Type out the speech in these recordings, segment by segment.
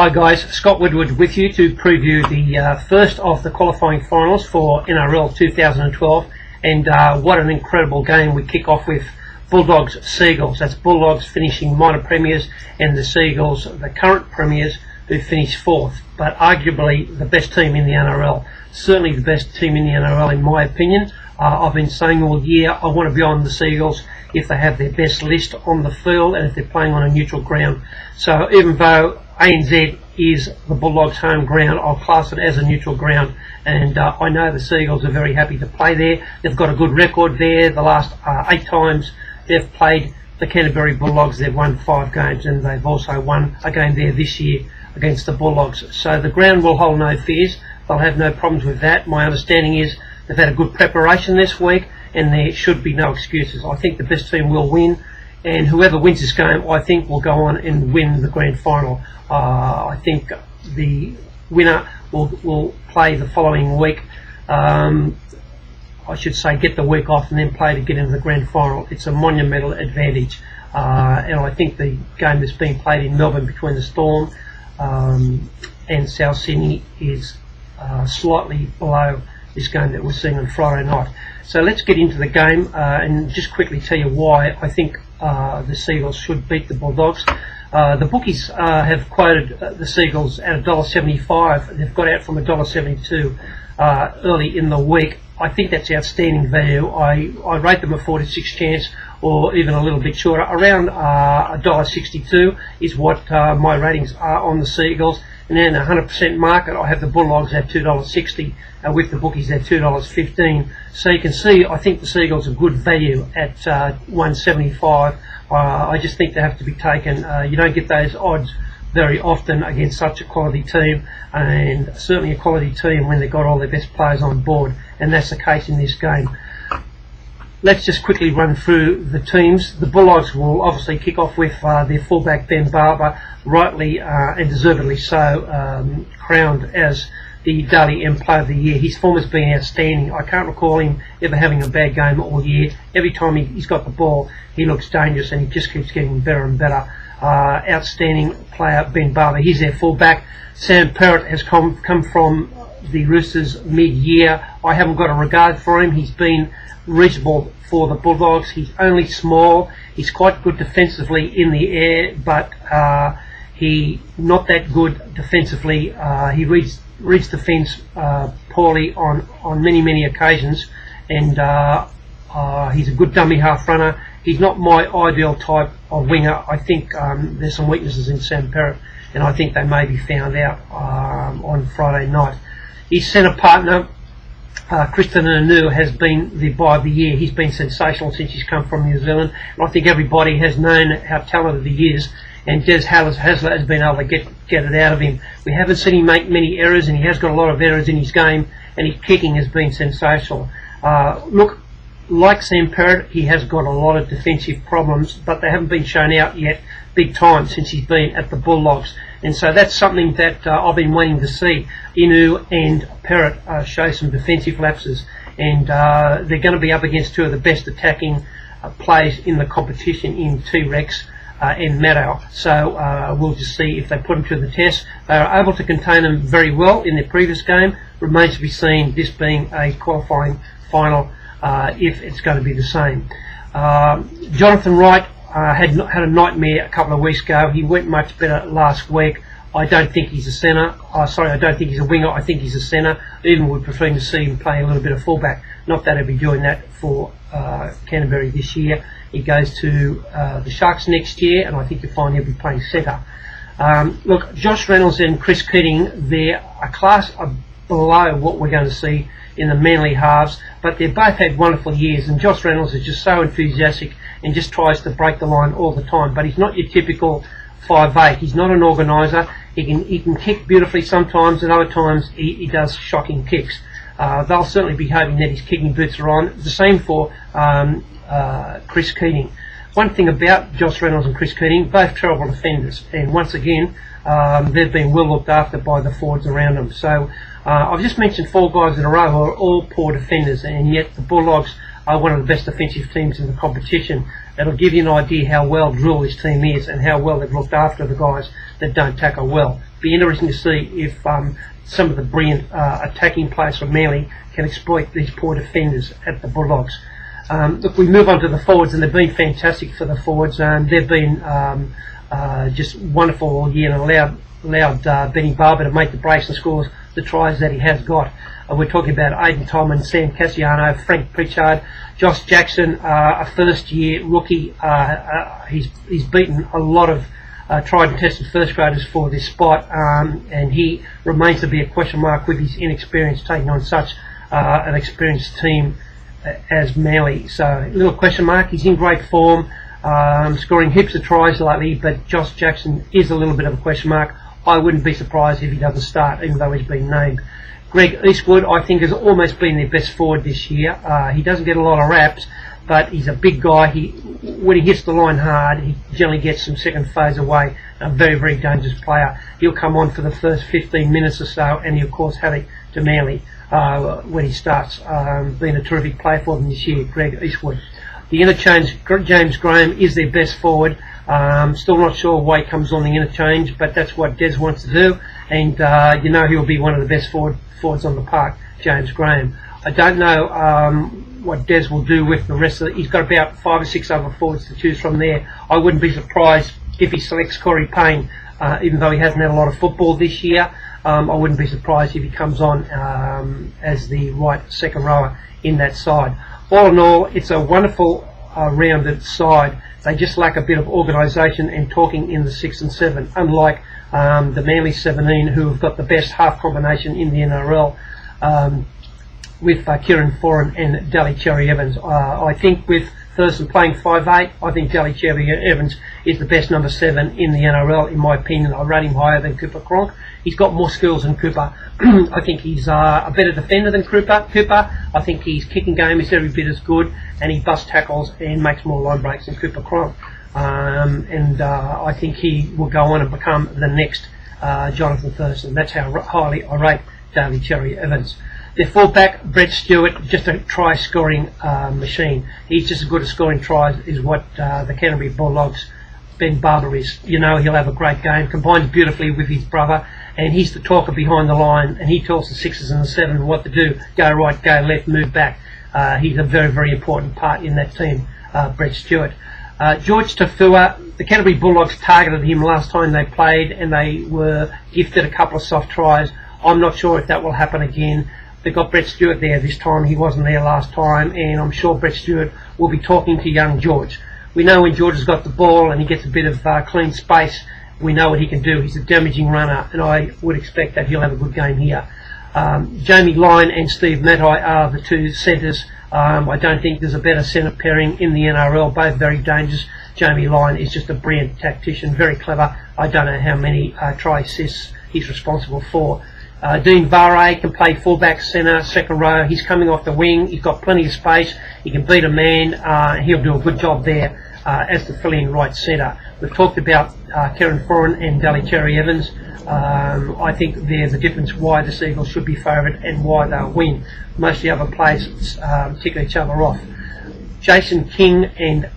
Hi guys, Scott Woodward with you to preview the first of the qualifying finals for NRL 2012, and what an incredible game we kick off with. Bulldogs Seagulls. That's Bulldogs finishing minor premiers and the Seagulls the current premiers who finished fourth, but arguably the best team in the NRL. Certainly the best team in the NRL in my opinion. I've been saying all year I want to be on the Seagulls if they have their best list on the field and if they're playing on a neutral ground. So even though ANZ is the Bulldogs' home ground, I'll class it as a neutral ground, and I know the Seagulls are very happy to play there. They've got a good record there. The last 8 times they've played the Canterbury Bulldogs, they've won 5 games, and they've also won a game there this year against the Bulldogs. So the ground will hold no fears. They'll have no problems with that. My understanding is they've had a good preparation this week, and there should be no excuses. I think the best team will win, and whoever wins this game I think will go on and win the grand final. I think the winner will play the following week. I should say get the week off and then play to get into the grand final. It's a monumental advantage, and I think the game that's being played in Melbourne between the Storm and South Sydney is slightly below this game that we're seeing on Friday night. So let's get into the game and just quickly tell you why I think the Seagulls should beat the Bulldogs. The bookies have quoted the Seagulls at $1.75. They've got out from $1.72 early in the week. I think that's outstanding value. I rate them a 46 chance, or even a little bit shorter. Around $1.62 is what my ratings are on the Seagulls. And then 100% market, I have the Bulldogs at $2.60, with the bookies at $2.15. So you can see, I think the Seagulls are good value at $1.75. I just think they have to be taken. You don't get those odds very often against such a quality team, and certainly a quality team when they've got all their best players on board, and that's the case in this game. Let's just quickly run through the teams. The Bulldogs will obviously kick off with their fullback Ben Barber, rightly and deservedly so, crowned as the Daily M Player of the Year. His form has been outstanding. I can't recall him ever having a bad game all year. Every time he's got the ball, he looks dangerous, and he just keeps getting better and better. Outstanding player Ben Barber. He's their fullback. Sam Perrott has come from the Roosters mid-year. I haven't got a regard for him. He's been reasonable for the Bulldogs. He's only small. He's quite good defensively in the air, but he not that good defensively. He reads defence poorly on many occasions, and he's a good dummy half runner. He's not my ideal type of winger. I think there's some weaknesses in Sam Perrott, and I think they may be found out on Friday night. His centre partner, Christian Anu, has been the buy of the year. He's been sensational since he's come from New Zealand, and I think everybody has known how talented he is, and Des Hasler has been able to get it out of him. We haven't seen him make many errors, and he has got a lot of errors in his game, and his kicking has been sensational. Look, like Sam Perrott, he has got a lot of defensive problems, but they haven't been shown out yet big time since he's been at the Bulldogs. And so that's something that I've been waiting to see. Inu and Perrott show some defensive lapses, and they're going to be up against 2 of the best attacking players in the competition in T-Rex and Maddow. So we'll just see if they put them to the test. They are able to contain them very well in their previous game. Remains to be seen, this being a qualifying final, if it's going to be the same. Jonathan Wright had a nightmare a couple of weeks ago. He went much better last week. I don't think he's a centre. I don't think he's a winger. I think he's a centre. Even would prefer to see him play a little bit of fullback. Not that he'll be doing that for Canterbury this year. He goes to the Sharks next year, and I think you'll find he'll be playing centre. Look, Josh Reynolds and Chris Keating, they're a class below what we're going to see in the Manly halves, but they've both had wonderful years, and Josh Reynolds is just so enthusiastic and just tries to break the line all the time, but he's not your typical 5'8". He's not an organiser. He can kick beautifully sometimes, and other times he does shocking kicks. They'll certainly be hoping that his kicking boots are on. The same for Chris Keating. One thing about Josh Reynolds and Chris Keating, both terrible defenders, and once again they've been well looked after by the forwards around them. So I've just mentioned 4 guys in a row who are all poor defenders, and yet the Bulldogs are one of the best defensive teams in the competition. It'll give you an idea how well drilled this team is and how well they've looked after the guys that don't tackle well. Be interesting to see if some of the brilliant attacking players from Manly can exploit these poor defenders at the Bulldogs. Look, we move on to the forwards, and they've been fantastic for the forwards. They've been just wonderful all year, and allowed Benny Barber to make the breaks and scores the tries that he has got. We're talking about Aidan Tolman, Sam Cassiano, Frank Pritchard, Josh Jackson, a first-year rookie. He's beaten a lot of tried and tested first graders for this spot, and he remains to be a question mark with his inexperience taking on such an experienced team as Manly. So a little question mark. He's in great form, scoring heaps of tries lately, but Josh Jackson is a little bit of a question mark. I wouldn't be surprised if he doesn't start, even though he's been named. Greg Eastwood, I think, has almost been their best forward this year. He doesn't get a lot of raps, but he's a big guy. When he hits the line hard, he generally gets some second phase away. A very, very dangerous player. He'll come on for the first 15 minutes or so, and he'll cause havoc to Manly when he starts. Been a terrific player for them this year, Greg Eastwood. The interchange, James Graham, is their best forward. Still not sure why he comes on the interchange, but that's what Des wants to do, and he'll be one of the best forwards on the park, James Graham. I don't know what Des will do with the rest of it. He's got about 5 or 6 other forwards to choose from there. I wouldn't be surprised if he selects Corey Payne, even though he hasn't had a lot of football this year. I wouldn't be surprised if he comes on as the right second rower in that side. All in all, it's a wonderful rounded side. They just lack a bit of organisation and talking in the 6 and 7, unlike the Manly 17, who have got the best half combination in the NRL with Kieran Foran and Daly Cherry Evans. I think with Thurston playing 5'8", I think Daly Cherry Evans is the best number 7 in the NRL, in my opinion. I rate him higher than Cooper Cronk. He's got more skills than Cooper. I think he's a better defender than Cooper. I think his kicking game is every bit as good, and he busts tackles and makes more line breaks than Cooper Cronk. I think he will go on and become the next Jonathan Thurston. That's how highly I rate Daly Cherry Evans. Their fullback, Brett Stewart, just a try-scoring machine. He's just as good at scoring tries as what the Canterbury Bulldogs' Ben Barber is. He'll have a great game, combines beautifully with his brother, and he's the talker behind the line, and he tells the 6s and the 7 what to do. Go right, go left, move back. He's a very, very important part in that team, Brett Stewart. George Tafua, the Canterbury Bulldogs targeted him last time they played, and they were gifted a couple of soft tries. I'm not sure if that will happen again. They've got Brett Stewart there this time. He wasn't there last time, and I'm sure Brett Stewart will be talking to young George. We know when George has got the ball and he gets a bit of clean space, we know what he can do. He's a damaging runner, and I would expect that he'll have a good game here. Jamie Lyon and Steve Matai are the two centres. I don't think there's a better centre pairing in the NRL, both very dangerous. Jamie Lyon is just a brilliant tactician, very clever. I don't know how many try assists he's responsible for. Dean Vare can play fullback, centre, second row. He's coming off the wing. He's got plenty of space. He can beat a man. He'll do a good job there as the fill-in right centre. We've talked about Kieran Foran and Daly Cherry Evans. I think there's a difference why the Seagulls should be favourite and why they'll win. Most of the other players tick each other off. Jason King and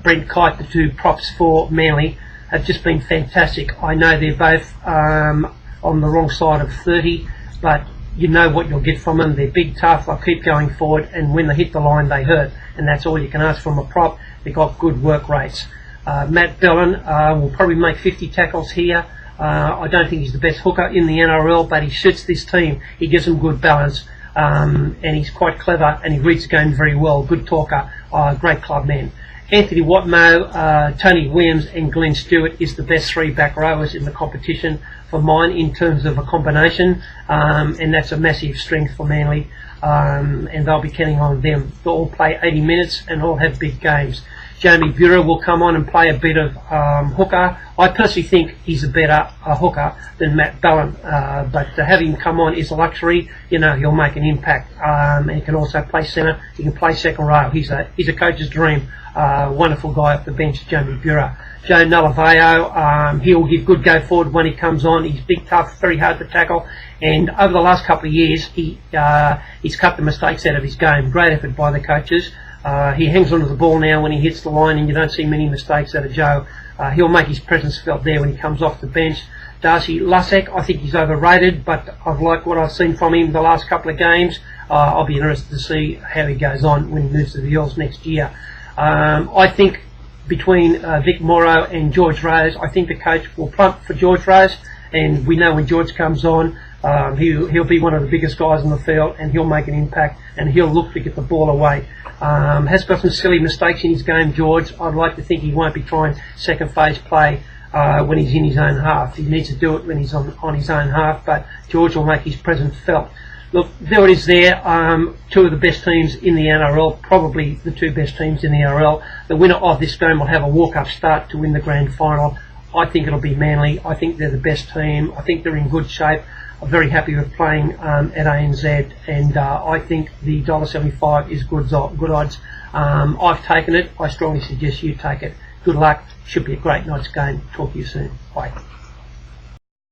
Brent Kite, the two props for Manly, have just been fantastic. I know they're both on the wrong side of 30, but you know what you'll get from them. They're big, tough, they'll keep going forward, and when they hit the line they hurt, and that's all you can ask from a prop. They've got good work rates. Matt Bellin will probably make 50 tackles here. I don't think he's the best hooker in the NRL, but he suits this team. He gives them good balance, and he's quite clever, and he reads the game very well. Good talker, great club man. Anthony Watmoe, Tony Williams and Glenn Stewart is the best 3 back rowers in the competition for mine in terms of a combination, and that's a massive strength for Manly, and they'll be counting on them. They'll all play 80 minutes and all have big games. Jamie Bureau will come on and play a bit of hooker. I personally think he's a better hooker than Matt Bellin, but to have him come on is a luxury. He'll make an impact, and he can also play centre. He can play second row. He's a coach's dream. Wonderful guy off the bench, Jamie Bureau. Joe Nulliveo, he'll give good go forward when he comes on. He's big, tough, very hard to tackle, and over the last couple of years he's cut the mistakes out of his game. Great effort by the coaches. He hangs onto the ball now when he hits the line, and you don't see many mistakes out of Joe. He'll make his presence felt there when he comes off the bench. Darcy Lussack, I think he's overrated, but I've liked what I've seen from him the last couple of games. I'll be interested to see how he goes on when he moves to the Eels next year. I think between Vic Morrow and George Rose, I think the coach will plump for George Rose, and we know when George comes on, he'll be one of the biggest guys on the field, and he'll make an impact, and he'll look to get the ball away. Has got some silly mistakes in his game, George. I'd like to think he won't be trying second phase play when he's in his own half. He needs to do it when he's on his own half, but George will make his presence felt. Look, there it is there. Two of the best teams in the NRL, probably the two best teams in the NRL. The winner of this game will have a walk-up start to win the grand final. I think it'll be Manly. I think they're the best team. I think they're in good shape. I'm very happy with playing at ANZ, and I think the $1.75 is good odds. I've taken it. I strongly suggest you take it. Good luck. Should be a great night's game. Talk to you soon. Bye.